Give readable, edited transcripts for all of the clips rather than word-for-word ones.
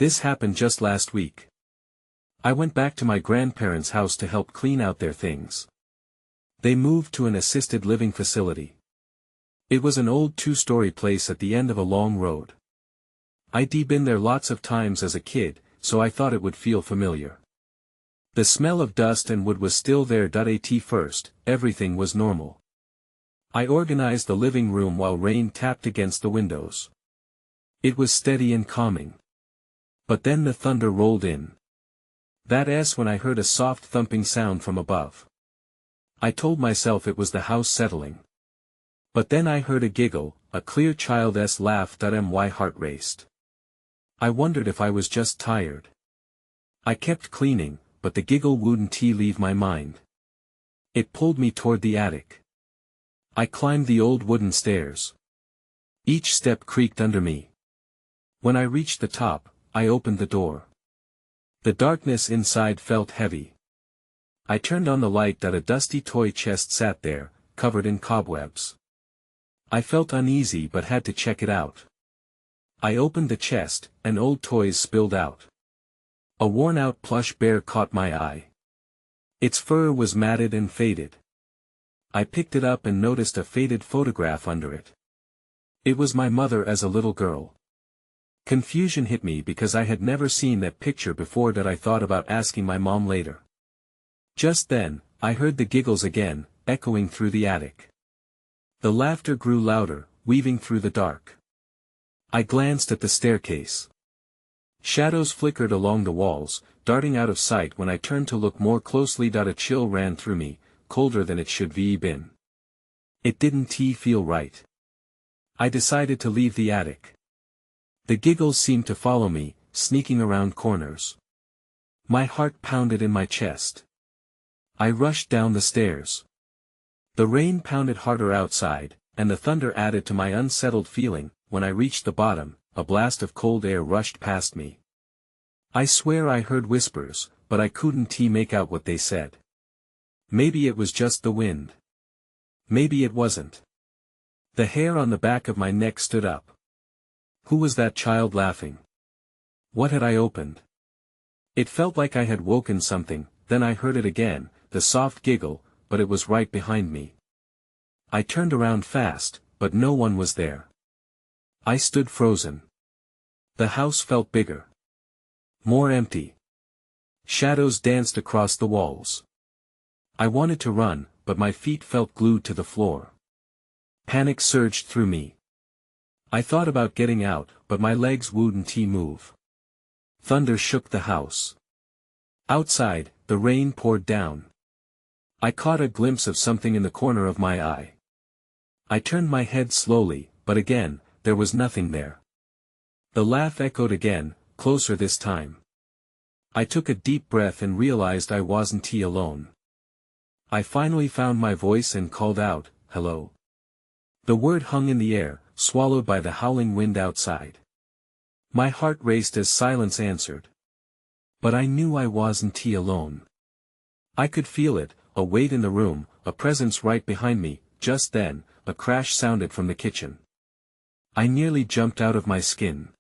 This happened just last week. I went back to my grandparents' house to help clean out their things. They moved to an assisted living facility. It was an old two-story place at the end of a long road. I'd been there lots of times as a kid, so I thought it would feel familiar. The smell of dust and wood was still there. At first, everything was normal. I organized the living room while rain tapped against the windows. It was steady and calming. But then the thunder rolled in. That's when I heard a soft thumping sound from above. I told myself it was the house settling. But then I heard a giggle, a clear child's laugh. My heart raced. I wondered if I was just tired. I kept cleaning, but the giggle wouldn't leave my mind. It pulled me toward the attic. I climbed the old wooden stairs. Each step creaked under me. When I reached the top, I opened the door. The darkness inside felt heavy. I turned on the light. A dusty toy chest sat there, covered in cobwebs. I felt uneasy but had to check it out. I opened the chest, and old toys spilled out. A worn-out plush bear caught my eye. Its fur was matted and faded. I picked it up and noticed a faded photograph under it. It was my mother as a little girl. Confusion hit me because I had never seen that picture before. I thought about asking my mom later. Just then, I heard the giggles again, echoing through the attic. The laughter grew louder, weaving through the dark. I glanced at the staircase. Shadows flickered along the walls, darting out of sight when I turned to look more closely. A chill ran through me, colder than it should have been. It didn't feel right. I decided to leave the attic. The giggles seemed to follow me, sneaking around corners. My heart pounded in my chest. I rushed down the stairs. The rain pounded harder outside, and the thunder added to my unsettled feeling. When I reached the bottom, a blast of cold air rushed past me. I swear I heard whispers, but I couldn't make out what they said. Maybe it was just the wind. Maybe it wasn't. The hair on the back of my neck stood up. Who was that child laughing? What had I opened? It felt like I had woken something. Then I heard it again, the soft giggle, but it was right behind me. I turned around fast, but no one was there. I stood frozen. The house felt bigger. More empty. Shadows danced across the walls. I wanted to run, but my feet felt glued to the floor. Panic surged through me. I thought about getting out, but my legs wouldn't move. Thunder shook the house. Outside, the rain poured down. I caught a glimpse of something in the corner of my eye. I turned my head slowly, but again, there was nothing there. The laugh echoed again, closer this time. I took a deep breath and realized I wasn't alone. I finally found my voice and called out, "Hello." The word hung in the air, swallowed by the howling wind outside. My heart raced as silence answered. But I knew I wasn't alone. I could feel it, a weight in the room, a presence right behind me. Just then, a crash sounded from the kitchen. I nearly jumped out of my skin.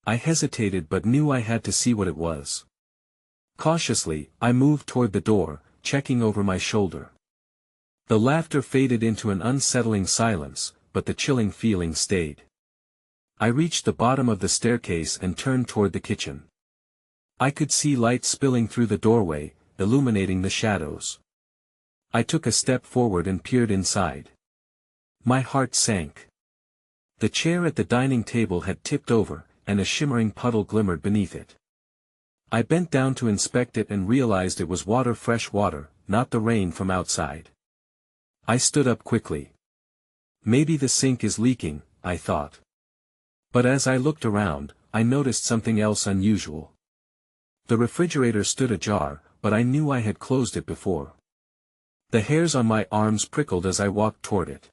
I hesitated but knew I had to see what it was. Cautiously, I moved toward the door, checking over my shoulder. The laughter faded into an unsettling silence, but the chilling feeling stayed. I reached the bottom of the staircase and turned toward the kitchen. I could see light spilling through the doorway, illuminating the shadows. I took a step forward and peered inside. My heart sank. The chair at the dining table had tipped over, and a shimmering puddle glimmered beneath it. I bent down to inspect it and realized it was fresh water, not the rain from outside. I stood up quickly. Maybe the sink is leaking, I thought. But as I looked around, I noticed something else unusual. The refrigerator stood ajar, but I knew I had closed it before. The hairs on my arms prickled as I walked toward it.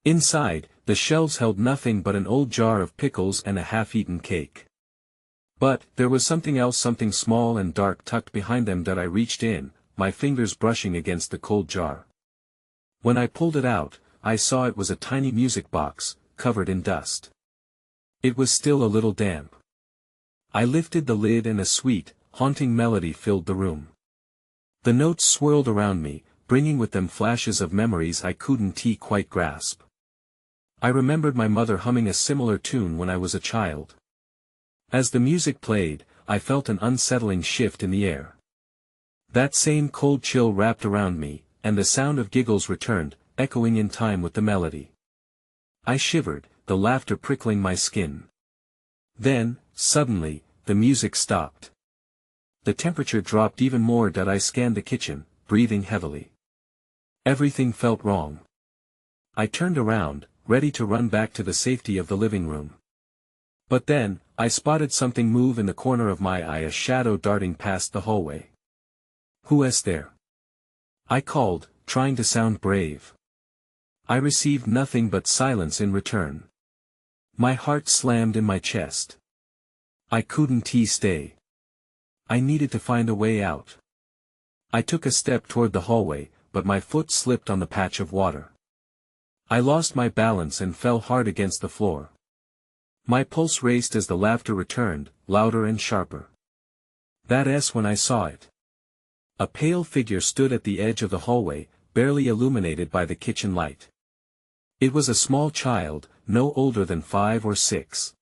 Inside, the shelves held nothing but an old jar of pickles and a half-eaten cake. But, there was something else, something small and dark tucked behind them. I reached in, my fingers brushing against the cold jar. When I pulled it out, I saw it was a tiny music box, covered in dust. It was still a little damp. I lifted the lid and a sweet, haunting melody filled the room. The notes swirled around me, bringing with them flashes of memories I couldn't quite grasp. I remembered my mother humming a similar tune when I was a child. As the music played, I felt an unsettling shift in the air. That same cold chill wrapped around me, and the sound of giggles returned, echoing in time with the melody. I shivered, the laughter prickling my skin. Then, suddenly, the music stopped. The temperature dropped even more as I scanned the kitchen, breathing heavily. Everything felt wrong. I turned around, ready to run back to the safety of the living room. But then, I spotted something move in the corner of my eye, a shadow darting past the hallway. "Who is there?" I called, trying to sound brave. I received nothing but silence in return. My heart slammed in my chest. I couldn't stay. I needed to find a way out. I took a step toward the hallway, but my foot slipped on the patch of water. I lost my balance and fell hard against the floor. My pulse raced as the laughter returned, louder and sharper. That's when I saw it. A pale figure stood at the edge of the hallway, barely illuminated by the kitchen light. It was a small child, no older than 5 or 6.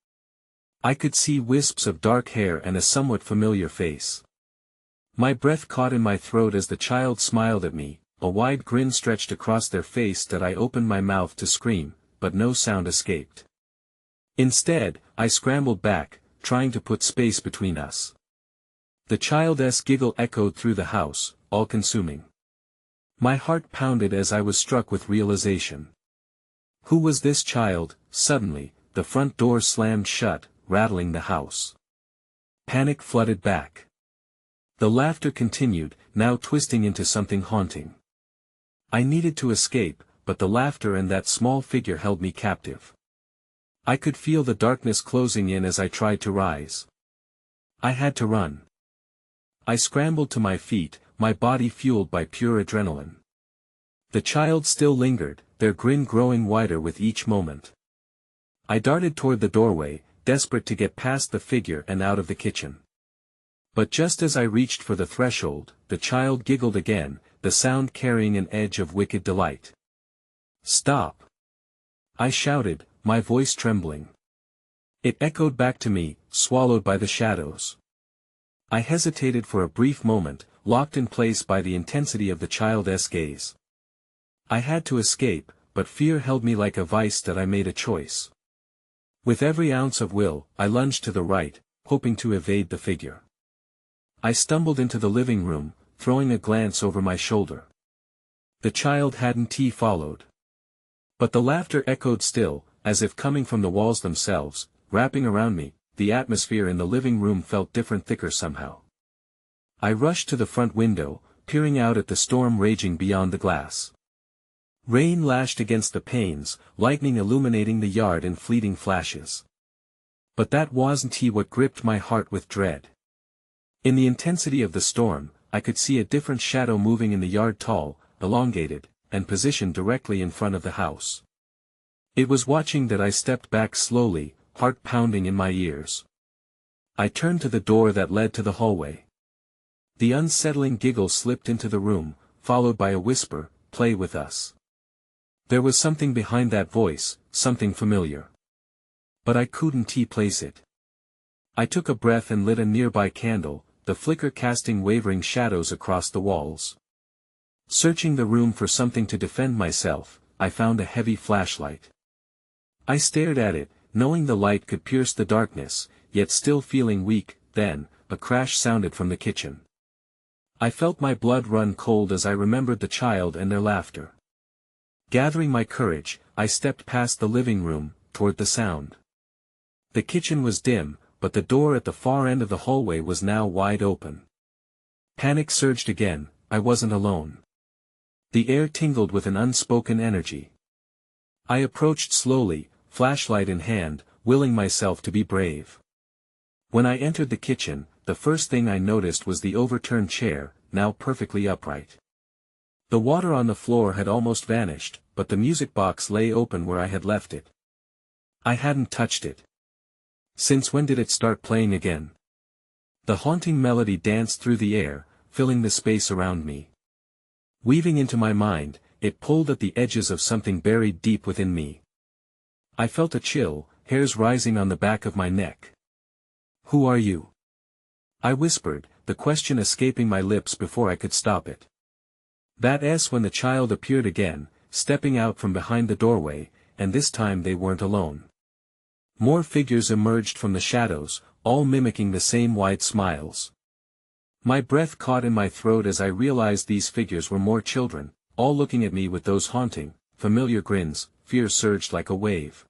I could see wisps of dark hair and a somewhat familiar face. My breath caught in my throat as the child smiled at me, a wide grin stretched across their face that I opened my mouth to scream, but no sound escaped. Instead, I scrambled back, trying to put space between us. The child's giggle echoed through the house, all-consuming. My heart pounded as I was struck with realization. Who was this child? Suddenly, the front door slammed shut, rattling the house. Panic flooded back. The laughter continued, now twisting into something haunting. I needed to escape, but the laughter and that small figure held me captive. I could feel the darkness closing in as I tried to rise. I had to run. I scrambled to my feet, my body fueled by pure adrenaline. The child still lingered, their grin growing wider with each moment. I darted toward the doorway, desperate to get past the figure and out of the kitchen. But just as I reached for the threshold, the child giggled again, the sound carrying an edge of wicked delight. "Stop!" I shouted, my voice trembling. It echoed back to me, swallowed by the shadows. I hesitated for a brief moment, locked in place by the intensity of the child's gaze. I had to escape, but fear held me like a vice that I made a choice. With every ounce of will, I lunged to the right, hoping to evade the figure. I stumbled into the living room, throwing a glance over my shoulder. The child hadn't followed. But the laughter echoed still, as if coming from the walls themselves, wrapping around me. The atmosphere in the living room felt different, thicker somehow. I rushed to the front window, peering out at the storm raging beyond the glass. Rain lashed against the panes, lightning illuminating the yard in fleeting flashes. But that wasn't what gripped my heart with dread. In the intensity of the storm, I could see a different shadow moving in the yard, tall, elongated, and positioned directly in front of the house. It was watching that I stepped back slowly, heart pounding in my ears. I turned to the door that led to the hallway. The unsettling giggle slipped into the room, followed by a whisper, "Play with us." There was something behind that voice, something familiar. But I couldn't place it. I took a breath and lit a nearby candle, the flicker casting wavering shadows across the walls. Searching the room for something to defend myself, I found a heavy flashlight. I stared at it, knowing the light could pierce the darkness, yet still feeling weak. Then, a crash sounded from the kitchen. I felt my blood run cold as I remembered the child and their laughter. Gathering my courage, I stepped past the living room, toward the sound. The kitchen was dim, but the door at the far end of the hallway was now wide open. Panic surged again. I wasn't alone. The air tingled with an unspoken energy. I approached slowly, flashlight in hand, willing myself to be brave. When I entered the kitchen, the first thing I noticed was the overturned chair, now perfectly upright. The water on the floor had almost vanished, but the music box lay open where I had left it. I hadn't touched it. Since when did it start playing again? The haunting melody danced through the air, filling the space around me. Weaving into my mind, it pulled at the edges of something buried deep within me. I felt a chill, hairs rising on the back of my neck. "Who are you?" I whispered, the question escaping my lips before I could stop it. That's when the child appeared again, stepping out from behind the doorway, and this time they weren't alone. More figures emerged from the shadows, all mimicking the same wide smiles. My breath caught in my throat as I realized these figures were more children, all looking at me with those haunting, familiar grins. Fear surged like a wave.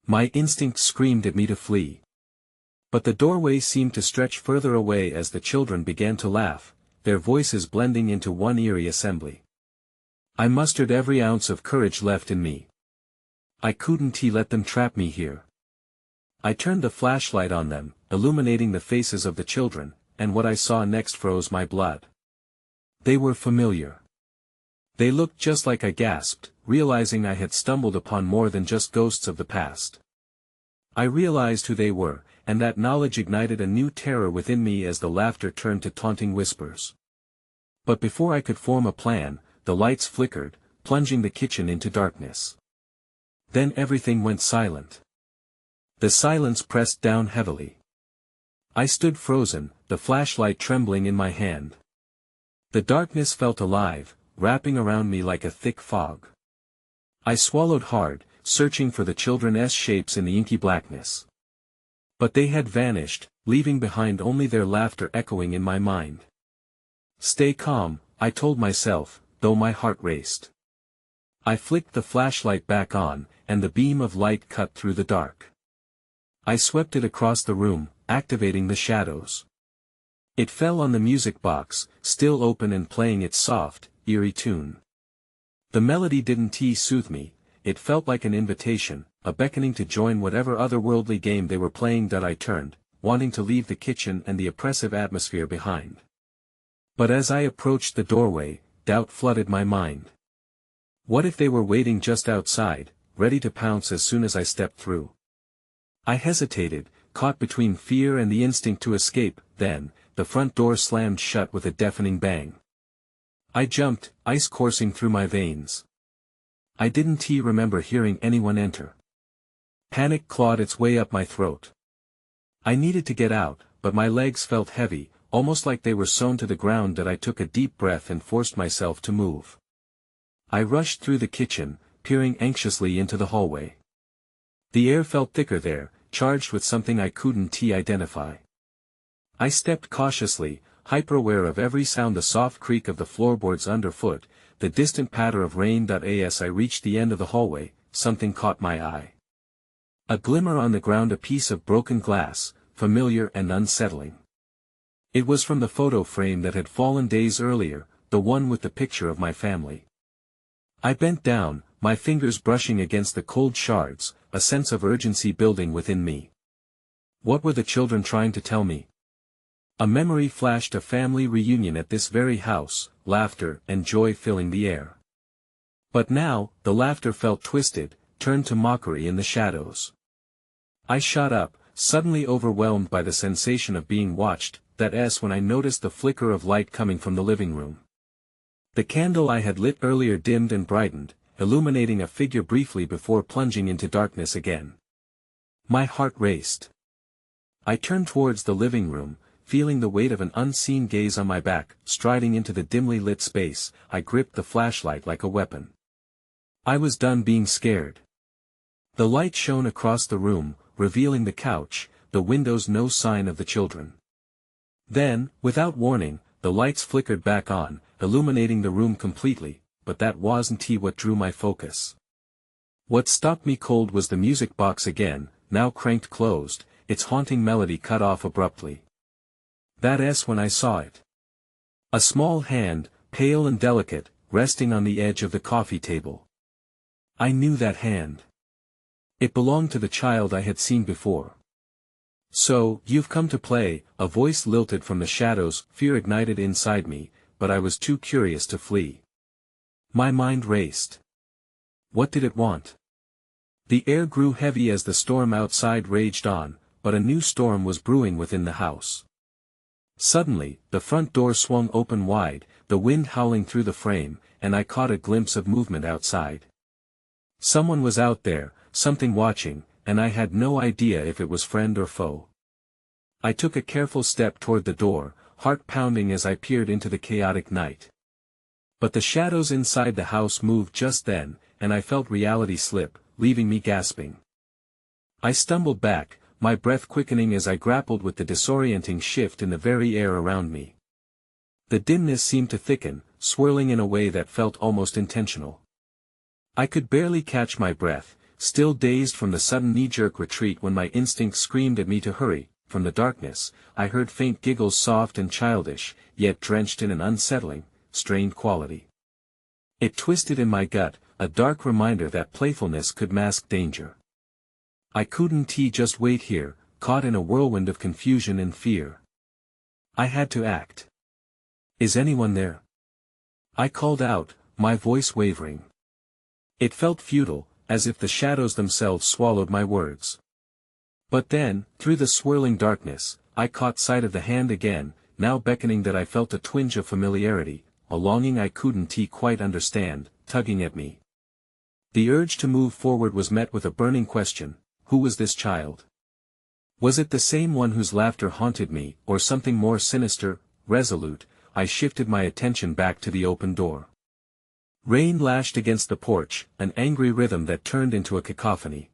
My instinct screamed at me to flee. But the doorway seemed to stretch further away as the children began to laugh, their voices blending into one eerie assembly. I mustered every ounce of courage left in me. I couldn't let them trap me here. I turned the flashlight on them, illuminating the faces of the children, and what I saw next froze my blood. They were familiar. They looked just like I gasped, realizing I had stumbled upon more than just ghosts of the past. I realized who they were, and that knowledge ignited a new terror within me as the laughter turned to taunting whispers. But before I could form a plan, the lights flickered, plunging the kitchen into darkness. Then everything went silent. The silence pressed down heavily. I stood frozen, the flashlight trembling in my hand. The darkness felt alive, wrapping around me like a thick fog. I swallowed hard, searching for the children's shapes in the inky blackness. But they had vanished, leaving behind only their laughter echoing in my mind. "Stay calm," I told myself, though my heart raced. I flicked the flashlight back on, and the beam of light cut through the dark. I swept it across the room, activating the shadows. It fell on the music box, still open and playing its soft, eerie tune. The melody didn't soothe me, it felt like an invitation, a beckoning to join whatever otherworldly game they were playing. I turned, wanting to leave the kitchen and the oppressive atmosphere behind. But as I approached the doorway, doubt flooded my mind. What if they were waiting just outside, ready to pounce as soon as I stepped through? I hesitated, caught between fear and the instinct to escape. Then, the front door slammed shut with a deafening bang. I jumped, ice coursing through my veins. I didn't remember hearing anyone enter. Panic clawed its way up my throat. I needed to get out, but my legs felt heavy, almost like they were sewn to the ground. I took a deep breath and forced myself to move. I rushed through the kitchen, peering anxiously into the hallway. The air felt thicker there, charged with something I couldn't identify. I stepped cautiously, hyper-aware of every sound, the soft creak of the floorboards underfoot, the distant patter of rain. As I reached the end of the hallway, something caught my eye. A glimmer on the ground, a piece of broken glass, familiar and unsettling. It was from the photo frame that had fallen days earlier, the one with the picture of my family. I bent down, my fingers brushing against the cold shards, a sense of urgency building within me. What were the children trying to tell me? A memory flashed, a family reunion at this very house, laughter and joy filling the air. But now, the laughter felt twisted, turned to mockery in the shadows. I shot up, suddenly overwhelmed by the sensation of being watched. That's when I noticed the flicker of light coming from the living room. The candle I had lit earlier dimmed and brightened, illuminating a figure briefly before plunging into darkness again. My heart raced. I turned towards the living room, feeling the weight of an unseen gaze on my back. Striding into the dimly lit space, I gripped the flashlight like a weapon. I was done being scared. The light shone across the room, revealing the couch, the windows, no sign of the children. Then, without warning, the lights flickered back on, illuminating the room completely, but that wasn't what drew my focus. What stopped me cold was the music box again, now cranked closed, its haunting melody cut off abruptly. That's when I saw it. A small hand, pale and delicate, resting on the edge of the coffee table. I knew that hand. It belonged to the child I had seen before. "So, you've come to play," a voice lilted from the shadows. Fear ignited inside me, but I was too curious to flee. My mind raced. What did it want? The air grew heavy as the storm outside raged on, but a new storm was brewing within the house. Suddenly, the front door swung open wide, the wind howling through the frame, and I caught a glimpse of movement outside. Someone was out there, something watching, and I had no idea if it was friend or foe. I took a careful step toward the door, heart pounding as I peered into the chaotic night. But the shadows inside the house moved just then, and I felt reality slip, leaving me gasping. I stumbled back, my breath quickening as I grappled with the disorienting shift in the very air around me. The dimness seemed to thicken, swirling in a way that felt almost intentional. I could barely catch my breath, still dazed from the sudden knee-jerk retreat when my instincts screamed at me to hurry. From the darkness, I heard faint giggles, soft and childish, yet drenched in an unsettling, strained quality. It twisted in my gut, a dark reminder that playfulness could mask danger. I couldn't just wait here, caught in a whirlwind of confusion and fear. I had to act. "Is anyone there?" I called out, my voice wavering. It felt futile, as if the shadows themselves swallowed my words. But then, through the swirling darkness, I caught sight of the hand again, now beckoning that I felt a twinge of familiarity, a longing I couldn't quite understand, tugging at me. The urge to move forward was met with a burning question: who was this child? Was it the same one whose laughter haunted me, or something more sinister? Resolute, I shifted my attention back to the open door. Rain lashed against the porch, an angry rhythm that turned into a cacophony.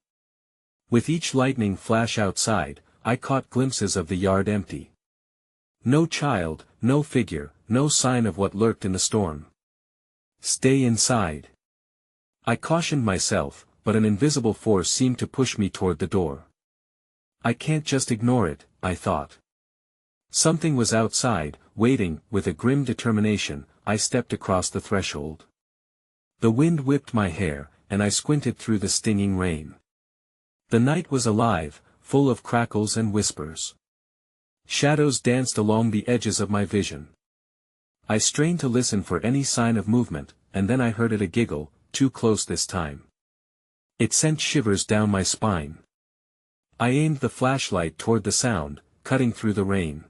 With each lightning flash outside, I caught glimpses of the yard empty. No child, no figure, no sign of what lurked in the storm. "Stay inside," I cautioned myself, but an invisible force seemed to push me toward the door. I can't just ignore it, I thought. Something was outside, waiting. With a grim determination, I stepped across the threshold. The wind whipped my hair, and I squinted through the stinging rain. The night was alive, full of crackles and whispers. Shadows danced along the edges of my vision. I strained to listen for any sign of movement, and then I heard it, a giggle, too close this time. It sent shivers down my spine. I aimed the flashlight toward the sound, cutting through the rain.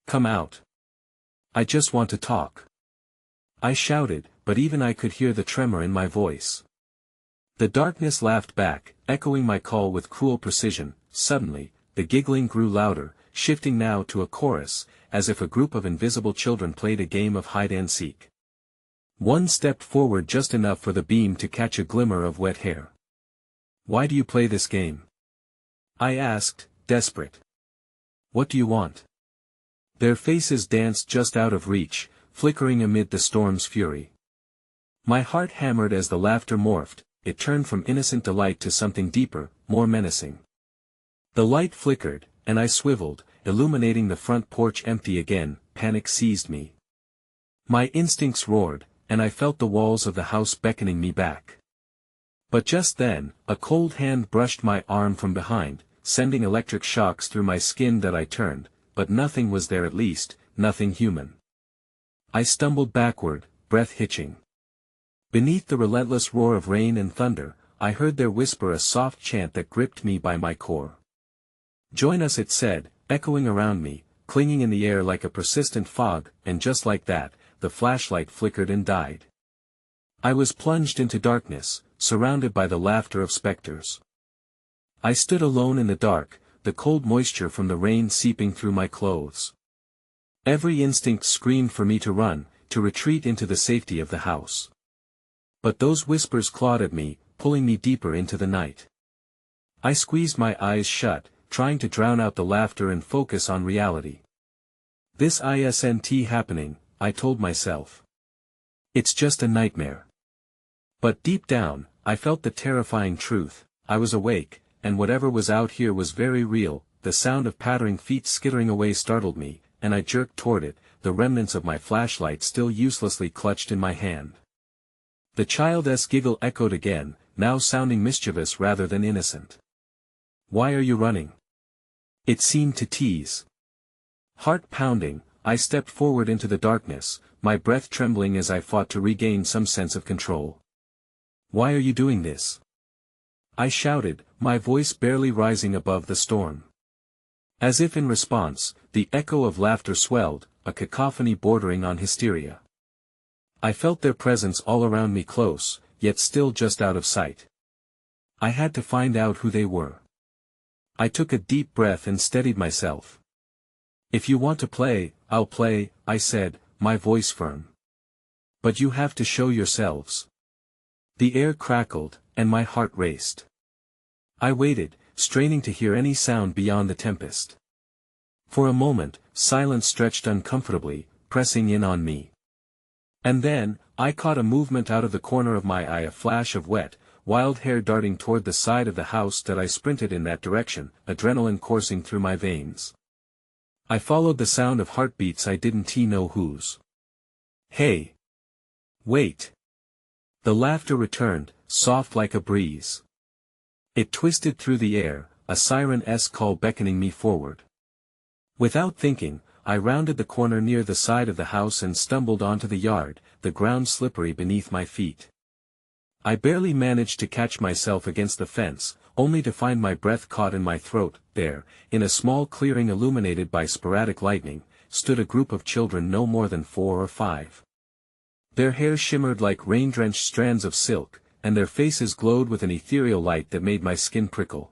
"Come out. I just want to talk," I shouted, but even I could hear the tremor in my voice. The darkness laughed back, echoing my call with cruel precision. Suddenly, the giggling grew louder, shifting now to a chorus, as if a group of invisible children played a game of hide-and-seek. One stepped forward just enough for the beam to catch a glimmer of wet hair. "Why do you play this game?" I asked, desperate. "What do you want?" Their faces danced just out of reach, flickering amid the storm's fury. My heart hammered as the laughter morphed. It turned from innocent delight to something deeper, more menacing. The light flickered, and I swiveled, illuminating the front porch empty again. Panic seized me. My instincts roared, and I felt the walls of the house beckoning me back. But just then, a cold hand brushed my arm from behind, sending electric shocks through my skin. That I turned, but nothing was there, at least, nothing human. I stumbled backward, breath hitching. Beneath the relentless roar of rain and thunder, I heard their whisper, a soft chant that gripped me by my core. "Join us," it said, echoing around me, clinging in the air like a persistent fog, and just like that, the flashlight flickered and died. I was plunged into darkness, surrounded by the laughter of specters. I stood alone in the dark, the cold moisture from the rain seeping through my clothes. Every instinct screamed for me to run, to retreat into the safety of the house. But those whispers clawed at me, pulling me deeper into the night. I squeezed my eyes shut, trying to drown out the laughter and focus on reality. "This isn't happening," I told myself. "It's just a nightmare." But deep down, I felt the terrifying truth. I was awake, and whatever was out here was very real. The sound of pattering feet skittering away startled me, and I jerked toward it, the remnants of my flashlight still uselessly clutched in my hand. The child's giggle echoed again, now sounding mischievous rather than innocent. "Why are you running?" it seemed to tease. Heart pounding, I stepped forward into the darkness, my breath trembling as I fought to regain some sense of control. "Why are you doing this?" I shouted, my voice barely rising above the storm. As if in response, the echo of laughter swelled, a cacophony bordering on hysteria. I felt their presence all around me close, yet still just out of sight. I had to find out who they were. I took a deep breath and steadied myself. "If you want to play, I'll play," I said, my voice firm. "But you have to show yourselves." The air crackled, and my heart raced. I waited, straining to hear any sound beyond the tempest. For a moment, silence stretched uncomfortably, pressing in on me. And then, I caught a movement out of the corner of my eye, a flash of wet, wild hair darting toward the side of the house that I sprinted in that direction, adrenaline coursing through my veins. I followed the sound of heartbeats I didn't know whose. "Hey! Wait!" The laughter returned, soft like a breeze. It twisted through the air, a siren-esque call beckoning me forward. Without thinking, I rounded the corner near the side of the house and stumbled onto the yard, the ground slippery beneath my feet. I barely managed to catch myself against the fence, only to find my breath caught in my throat. There, in a small clearing illuminated by sporadic lightning, stood a group of children no more than 4 or 5. Their hair shimmered like rain-drenched strands of silk, and their faces glowed with an ethereal light that made my skin prickle.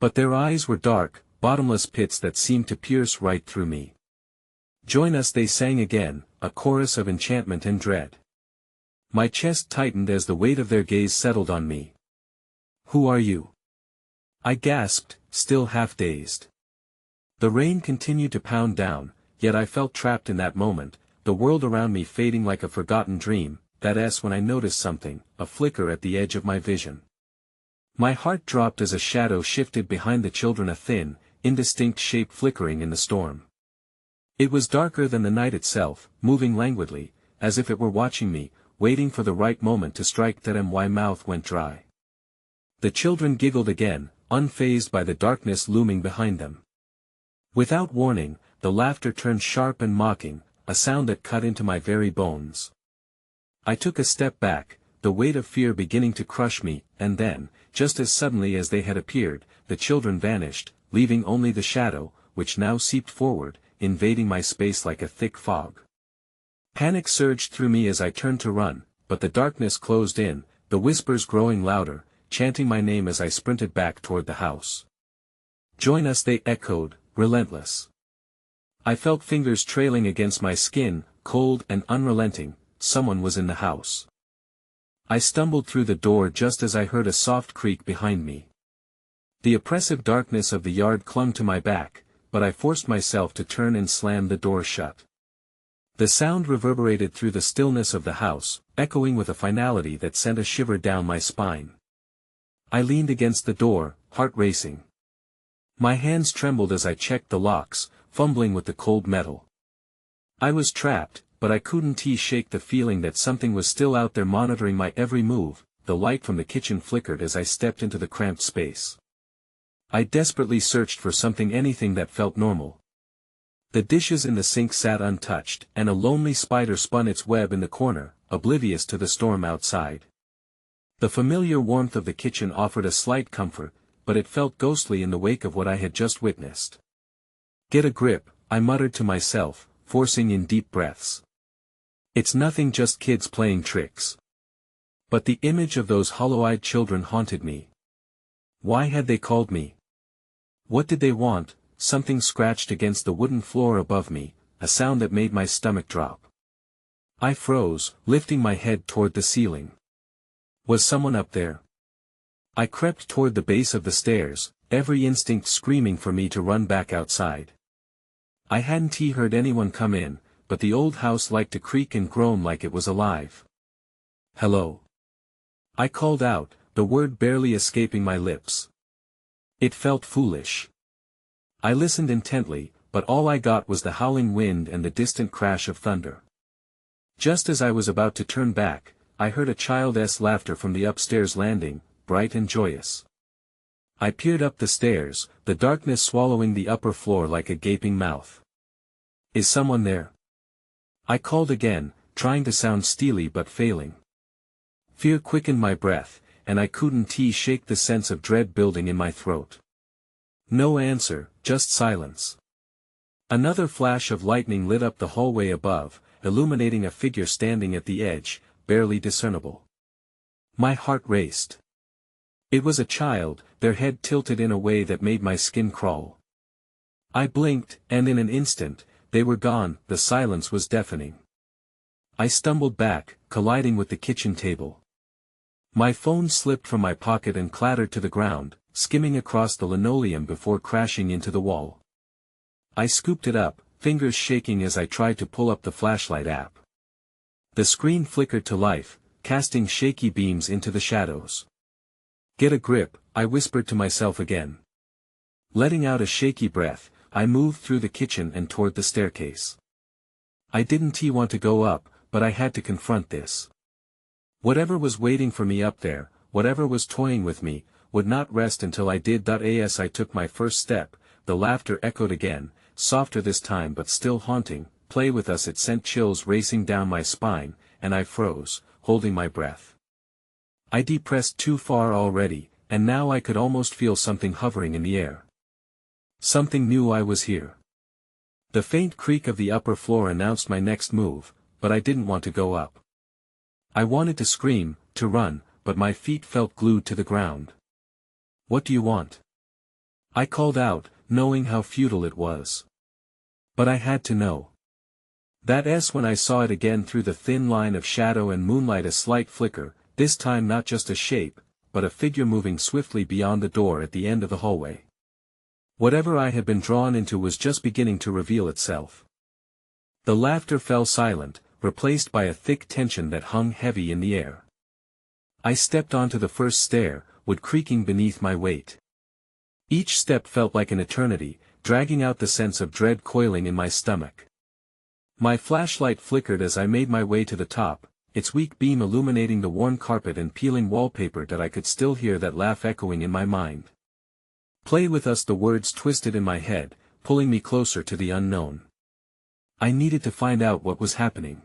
But their eyes were dark, bottomless pits that seemed to pierce right through me. "Join us," they sang again, a chorus of enchantment and dread. My chest tightened as the weight of their gaze settled on me. "Who are you?" I gasped, still half dazed. The rain continued to pound down, yet I felt trapped in that moment, the world around me fading like a forgotten dream. That's when I noticed something, a flicker at the edge of my vision. My heart dropped as a shadow shifted behind the children, a thin, indistinct shape flickering in the storm. It was darker than the night itself, moving languidly, as if it were watching me, waiting for the right moment to strike. My mouth went dry. The children giggled again, unfazed by the darkness looming behind them. Without warning, the laughter turned sharp and mocking, a sound that cut into my very bones. I took a step back, the weight of fear beginning to crush me, and then, just as suddenly as they had appeared, the children vanished, leaving only the shadow, which now seeped forward, invading my space like a thick fog. Panic surged through me as I turned to run, but the darkness closed in, the whispers growing louder, chanting my name as I sprinted back toward the house. "Join us," they echoed, relentless. I felt fingers trailing against my skin, cold and unrelenting. Someone was in the house. I stumbled through the door just as I heard a soft creak behind me. The oppressive darkness of the yard clung to my back, but I forced myself to turn and slam the door shut. The sound reverberated through the stillness of the house, echoing with a finality that sent a shiver down my spine. I leaned against the door, heart racing. My hands trembled as I checked the locks, fumbling with the cold metal. I was trapped, but I couldn't shake the feeling that something was still out there monitoring my every move. The light from the kitchen flickered as I stepped into the cramped space. I desperately searched for something, anything that felt normal. The dishes in the sink sat untouched, and a lonely spider spun its web in the corner, oblivious to the storm outside. The familiar warmth of the kitchen offered a slight comfort, but it felt ghostly in the wake of what I had just witnessed. "Get a grip," I muttered to myself, forcing in deep breaths. "It's nothing, just kids playing tricks." But the image of those hollow-eyed children haunted me. Why had they called me? What did they want? Something scratched against the wooden floor above me, a sound that made my stomach drop. I froze, lifting my head toward the ceiling. Was someone up there? I crept toward the base of the stairs, every instinct screaming for me to run back outside. I hadn't heard anyone come in, but the old house liked to creak and groan like it was alive. "Hello?" I called out, the word barely escaping my lips. It felt foolish. I listened intently, but all I got was the howling wind and the distant crash of thunder. Just as I was about to turn back, I heard a child's laughter from the upstairs landing, bright and joyous. I peered up the stairs, the darkness swallowing the upper floor like a gaping mouth. "Is someone there?" I called again, trying to sound steely but failing. Fear quickened my breath, and I couldn't shake the sense of dread building in my throat. No answer, just silence. Another flash of lightning lit up the hallway above, illuminating a figure standing at the edge, barely discernible. My heart raced. It was a child, their head tilted in a way that made my skin crawl. I blinked, and in an instant, they were gone. The silence was deafening. I stumbled back, colliding with the kitchen table. My phone slipped from my pocket and clattered to the ground, skimming across the linoleum before crashing into the wall. I scooped it up, fingers shaking as I tried to pull up the flashlight app. The screen flickered to life, casting shaky beams into the shadows. "Get a grip," I whispered to myself again. Letting out a shaky breath, I moved through the kitchen and toward the staircase. I didn't want to go up, but I had to confront this. Whatever was waiting for me up there, whatever was toying with me, would not rest until I did. As I took my first step, the laughter echoed again, softer this time but still haunting. "Play with us." It sent chills racing down my spine, and I froze, holding my breath. I depressed too far already, and now I could almost feel something hovering in the air. Something knew I was here. The faint creak of the upper floor announced my next move, but I didn't want to go up. I wanted to scream, to run, but my feet felt glued to the ground. "What do you want?" I called out, knowing how futile it was. But I had to know. That's when I saw it again through the thin line of shadow and moonlight, a slight flicker, this time not just a shape, but a figure moving swiftly beyond the door at the end of the hallway. Whatever I had been drawn into was just beginning to reveal itself. The laughter fell silent, replaced by a thick tension that hung heavy in the air. I stepped onto the first stair, wood creaking beneath my weight. Each step felt like an eternity, dragging out the sense of dread coiling in my stomach. My flashlight flickered as I made my way to the top, its weak beam illuminating the worn carpet and peeling wallpaper that I could still hear that laugh echoing in my mind. "Play with us," the words twisted in my head, pulling me closer to the unknown. I needed to find out what was happening.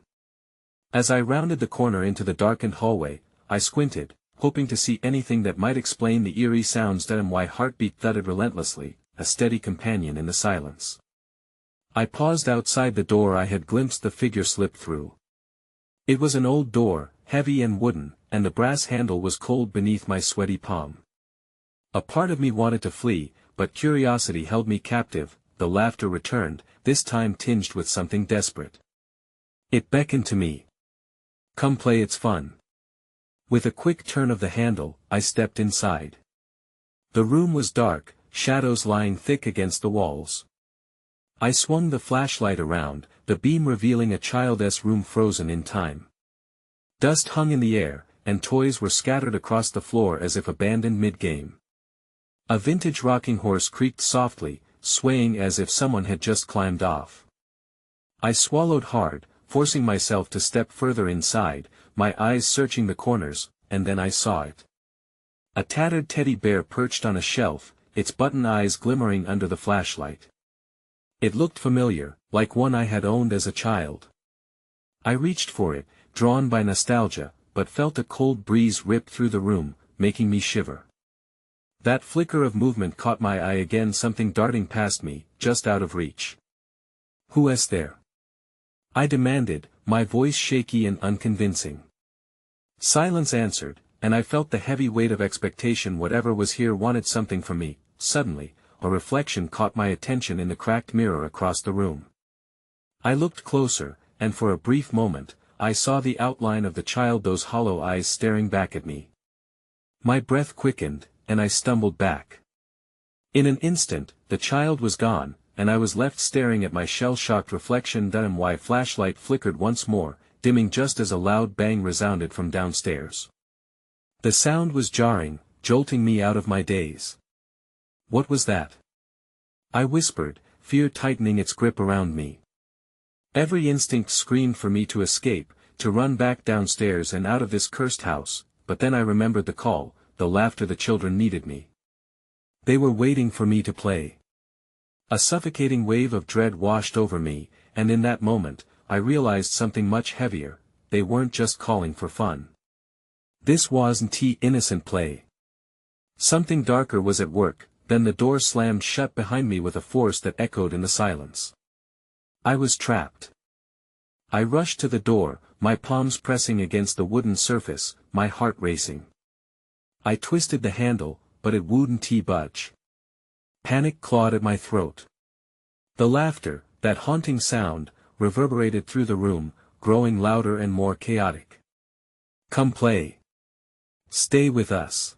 As I rounded the corner into the darkened hallway, I squinted, hoping to see anything that might explain the eerie sounds that my heartbeat thudded relentlessly, a steady companion in the silence. I paused outside the door I had glimpsed the figure slip through. It was an old door, heavy and wooden, and the brass handle was cold beneath my sweaty palm. A part of me wanted to flee, but curiosity held me captive. The laughter returned, this time tinged with something desperate. It beckoned to me. "Come play, it's fun." With a quick turn of the handle, I stepped inside. The room was dark, shadows lying thick against the walls. I swung the flashlight around, the beam revealing a child's room frozen in time. Dust hung in the air, and toys were scattered across the floor as if abandoned mid-game. A vintage rocking horse creaked softly, swaying as if someone had just climbed off. I swallowed hard, forcing myself to step further inside, my eyes searching the corners, and then I saw it. A tattered teddy bear perched on a shelf, its button eyes glimmering under the flashlight. It looked familiar, like one I had owned as a child. I reached for it, drawn by nostalgia, but felt a cold breeze rip through the room, making me shiver. That flicker of movement caught my eye again, something darting past me, just out of reach. "Who is there?" I demanded, my voice shaky and unconvincing. Silence answered, and I felt the heavy weight of expectation. Whatever was here wanted something from me. Suddenly, a reflection caught my attention in the cracked mirror across the room. I looked closer, and for a brief moment, I saw the outline of the child, those hollow eyes staring back at me. My breath quickened, and I stumbled back. In an instant, the child was gone, and I was left staring at my shell-shocked reflection. My flashlight flickered once more, dimming just as a loud bang resounded from downstairs. The sound was jarring, jolting me out of my daze. "What was that?" I whispered, fear tightening its grip around me. Every instinct screamed for me to escape, to run back downstairs and out of this cursed house, but then I remembered the call, the laughter. The children needed me. They were waiting for me to play. A suffocating wave of dread washed over me, and in that moment, I realized something much heavier. They weren't just calling for fun. This wasn't innocent play. Something darker was at work, then the door slammed shut behind me with a force that echoed in the silence. I was trapped. I rushed to the door, my palms pressing against the wooden surface, my heart racing. I twisted the handle, but it wouldn't budge. Panic clawed at my throat. The laughter, that haunting sound, reverberated through the room, growing louder and more chaotic. "Come play. Stay with us."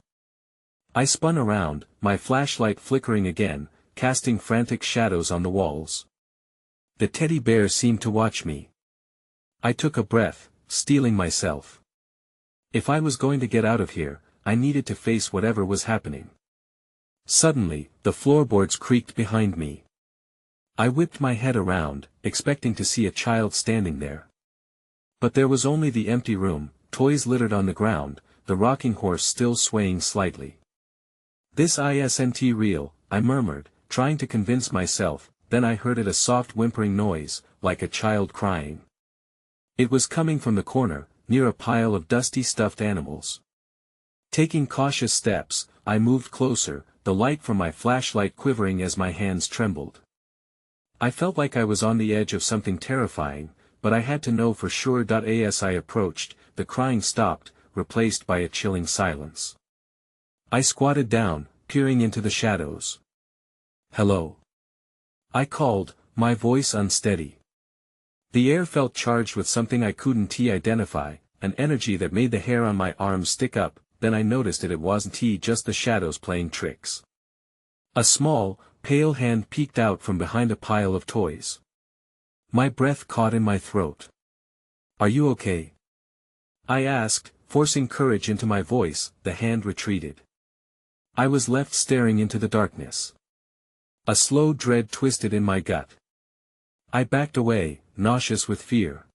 I spun around, my flashlight flickering again, casting frantic shadows on the walls. The teddy bear seemed to watch me. I took a breath, steeling myself. If I was going to get out of here, I needed to face whatever was happening. Suddenly, the floorboards creaked behind me. I whipped my head around, expecting to see a child standing there. But there was only the empty room, toys littered on the ground, the rocking horse still swaying slightly. "This isn't real," I murmured, trying to convince myself, then I heard a soft whimpering noise, like a child crying. It was coming from the corner, near a pile of dusty stuffed animals. Taking cautious steps, I moved closer, the light from my flashlight quivering as my hands trembled. I felt like I was on the edge of something terrifying, but I had to know for sure. As I approached, the crying stopped, replaced by a chilling silence. I squatted down, peering into the shadows. "Hello?" I called, my voice unsteady. The air felt charged with something I couldn't identify, an energy that made the hair on my arms stick up. Then I noticed it wasn't just the shadows playing tricks. A small, pale hand peeked out from behind a pile of toys. My breath caught in my throat. "Are you okay?" I asked, forcing courage into my voice. The hand retreated. I was left staring into the darkness. A slow dread twisted in my gut. I backed away, nauseous with fear.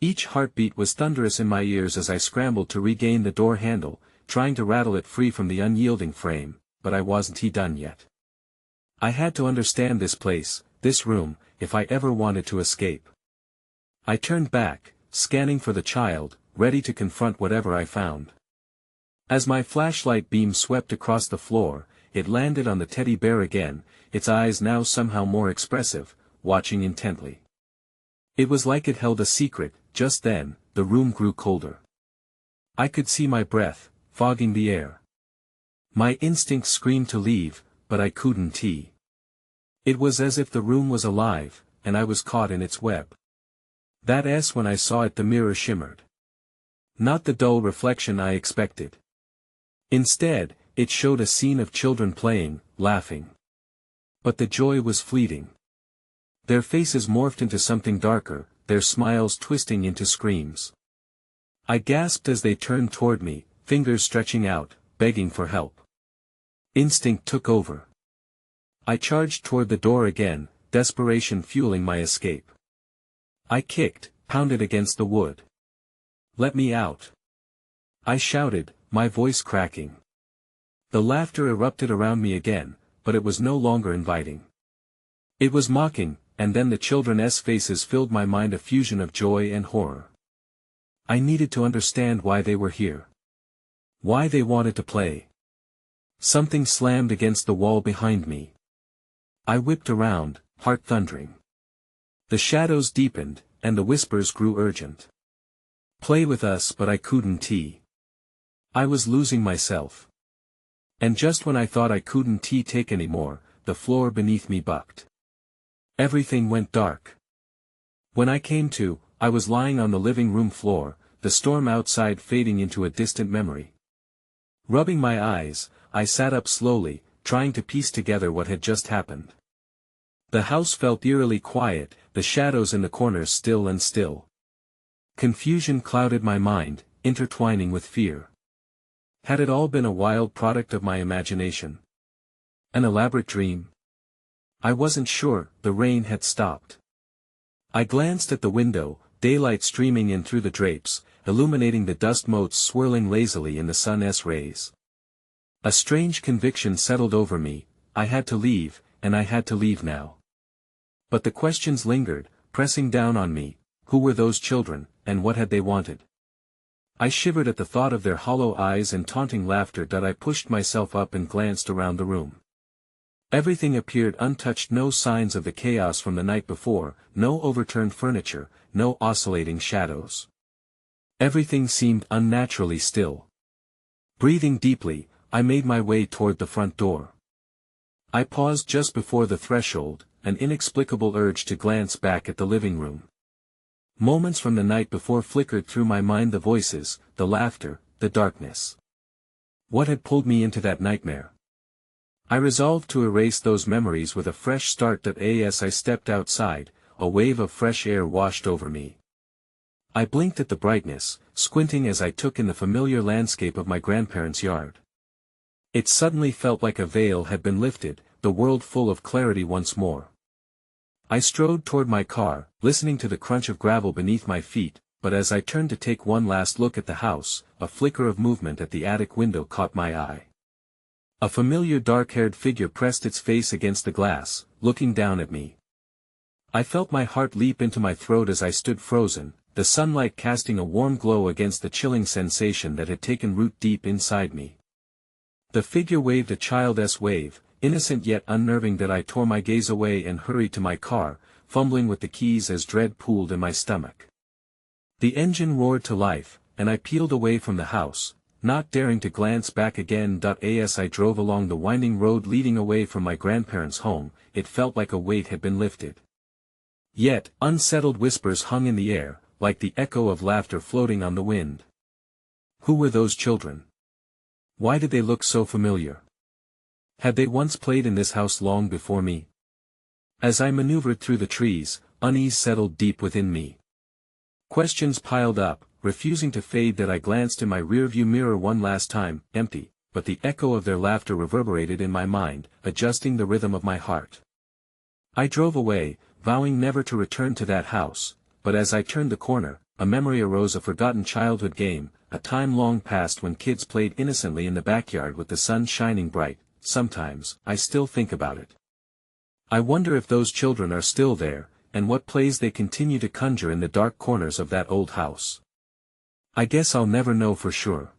Each heartbeat was thunderous in my ears as I scrambled to regain the door handle, trying to rattle it free from the unyielding frame, but I wasn't done yet. I had to understand this place, this room, if I ever wanted to escape. I turned back, scanning for the child, ready to confront whatever I found. As my flashlight beam swept across the floor, it landed on the teddy bear again, its eyes now somehow more expressive, watching intently. It was like it held a secret. Just then, the room grew colder. I could see my breath, fogging the air. My instinct screamed to leave, but I couldn't. It was as if the room was alive, and I was caught in its web. That's when I saw it. The mirror shimmered. Not the dull reflection I expected. Instead, it showed a scene of children playing, laughing. But the joy was fleeting. Their faces morphed into something darker, their smiles twisting into screams. I gasped as they turned toward me, fingers stretching out, begging for help. Instinct took over. I charged toward the door again, desperation fueling my escape. I kicked, pounded against the wood. "Let me out!" I shouted, my voice cracking. The laughter erupted around me again, but it was no longer inviting. It was mocking. And then the children's faces filled my mind, a fusion of joy and horror. I needed to understand why they were here. Why they wanted to play. Something slammed against the wall behind me. I whipped around, heart thundering. The shadows deepened, and the whispers grew urgent. "Play with us," but I couldn't. I was losing myself. And just when I thought I couldn't take anymore, the floor beneath me bucked. Everything went dark. When I came to, I was lying on the living room floor, the storm outside fading into a distant memory. Rubbing my eyes, I sat up slowly, trying to piece together what had just happened. The house felt eerily quiet, the shadows in the corners still and still. Confusion clouded my mind, intertwining with fear. Had it all been a wild product of my imagination? An elaborate dream? I wasn't sure. The rain had stopped. I glanced at the window, daylight streaming in through the drapes, illuminating the dust motes swirling lazily in the sun's rays. A strange conviction settled over me. I had to leave, and I had to leave now. But the questions lingered, pressing down on me. Who were those children, and what had they wanted? I shivered at the thought of their hollow eyes and taunting laughter. I pushed myself up and glanced around the room. Everything appeared untouched, no signs of the chaos from the night before, no overturned furniture, no oscillating shadows. Everything seemed unnaturally still. Breathing deeply, I made my way toward the front door. I paused just before the threshold, an inexplicable urge to glance back at the living room. Moments from the night before flickered through my mind, the voices, the laughter, the darkness. What had pulled me into that nightmare? I resolved to erase those memories with a fresh start. As I stepped outside, a wave of fresh air washed over me. I blinked at the brightness, squinting as I took in the familiar landscape of my grandparents' yard. It suddenly felt like a veil had been lifted, the world full of clarity once more. I strode toward my car, listening to the crunch of gravel beneath my feet, but as I turned to take one last look at the house, a flicker of movement at the attic window caught my eye. A familiar dark-haired figure pressed its face against the glass, looking down at me. I felt my heart leap into my throat as I stood frozen, the sunlight casting a warm glow against the chilling sensation that had taken root deep inside me. The figure waved a child's wave, innocent yet unnerving. I tore my gaze away and hurried to my car, fumbling with the keys as dread pooled in my stomach. The engine roared to life, and I peeled away from the house, not daring to glance back again. As I drove along the winding road leading away from my grandparents' home, it felt like a weight had been lifted. Yet, unsettled whispers hung in the air, like the echo of laughter floating on the wind. Who were those children? Why did they look so familiar? Had they once played in this house long before me? As I maneuvered through the trees, unease settled deep within me. Questions piled up, refusing to fade. I glanced in my rearview mirror one last time, empty, but the echo of their laughter reverberated in my mind, adjusting the rhythm of my heart. I drove away, vowing never to return to that house, but as I turned the corner, a memory arose, a forgotten childhood game, a time long past when kids played innocently in the backyard with the sun shining bright. Sometimes, I still think about it. I wonder if those children are still there, and what plays they continue to conjure in the dark corners of that old house. I guess I'll never know for sure.